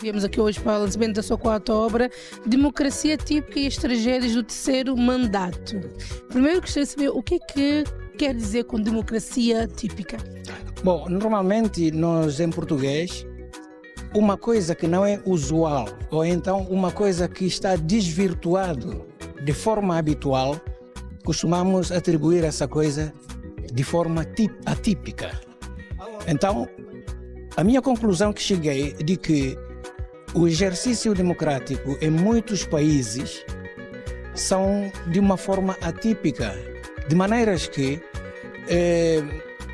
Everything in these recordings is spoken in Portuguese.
Viemos aqui hoje para o lançamento da sua quarta obra, Democracia Típica e as Tragédias do Terceiro Mandato. Primeiro gostaria de saber o que é que quer dizer com democracia típica? Bom, normalmente nós em português, uma coisa que não é usual, ou então uma coisa que está desvirtuado de forma habitual, costumamos atribuir essa coisa de forma atípica. Então, a minha conclusão que cheguei de que o exercício democrático em muitos países são de uma forma atípica, de maneiras que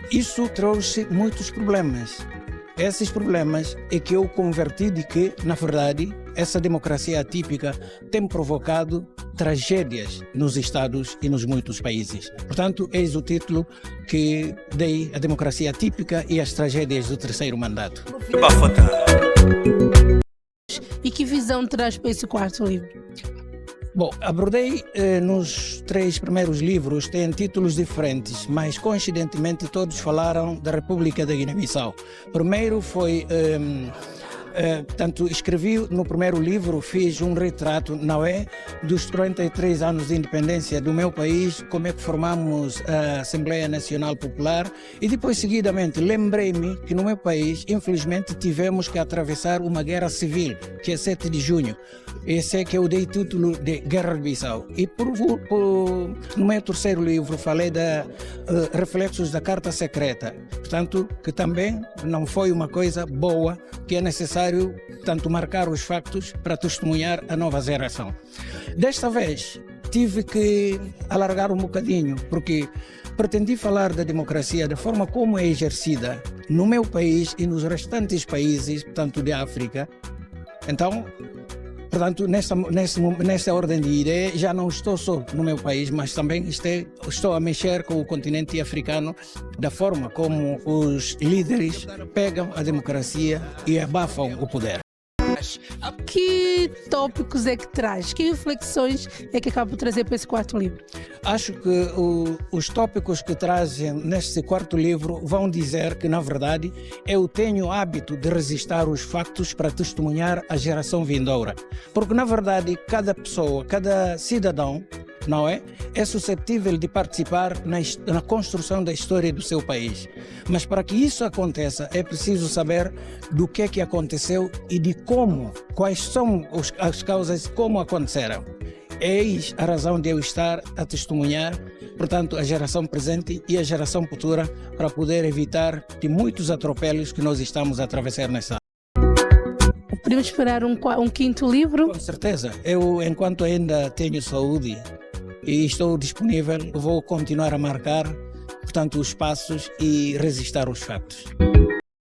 isso trouxe muitos problemas. Esses problemas é que eu converti de que, na verdade, essa democracia atípica tem provocado tragédias nos Estados e nos muitos países. Portanto, eis o título que dei, a democracia atípica e as tragédias do terceiro mandato. E que visão traz para esse quarto livro? Bom, abordei nos 3 primeiros livros, têm títulos diferentes, mas coincidentemente todos falaram da República da Guiné-Bissau. Primeiro foi, escrevi no primeiro livro, fiz um retrato, não é, dos 43 anos de independência do meu país, como é que formamos a Assembleia Nacional Popular, e depois seguidamente lembrei-me que no meu país, infelizmente, tivemos que atravessar uma guerra civil, que é 7 de junho. Esse é que eu dei título de Guerra de Bissau. E no meu terceiro livro falei da reflexos da Carta Secreta. Portanto, que também não foi uma coisa boa, que é necessário tanto marcar os factos para testemunhar a nova geração. Desta vez, tive que alargar um bocadinho, porque pretendi falar da democracia da forma como é exercida no meu país e nos restantes países, portanto, de África. Então, portanto, nessa ordem de ideia, já não estou só no meu país, mas também estou a mexer com o continente africano da forma como os líderes pegam a democracia e abafam o poder. Que tópicos é que traz? Que reflexões é que acaba por trazer para esse quarto livro? Acho que os tópicos que trazem neste quarto livro vão dizer que, na verdade, eu tenho o hábito de resistir os factos para testemunhar a geração vindoura. Porque, na verdade, cada pessoa, cada cidadão, não é suscetível de participar na construção da história do seu país. Mas para que isso aconteça, é preciso saber do que é que aconteceu e de como, quais são as causas, como aconteceram. Eis a razão de eu estar a testemunhar, portanto, a geração presente e a geração futura, para poder evitar de muitos atropelos que nós estamos a atravessar nessa. Podemos esperar um quinto livro? Com certeza. Eu, enquanto ainda tenho saúde e estou disponível, vou continuar a marcar, portanto, os passos e resistir os factos.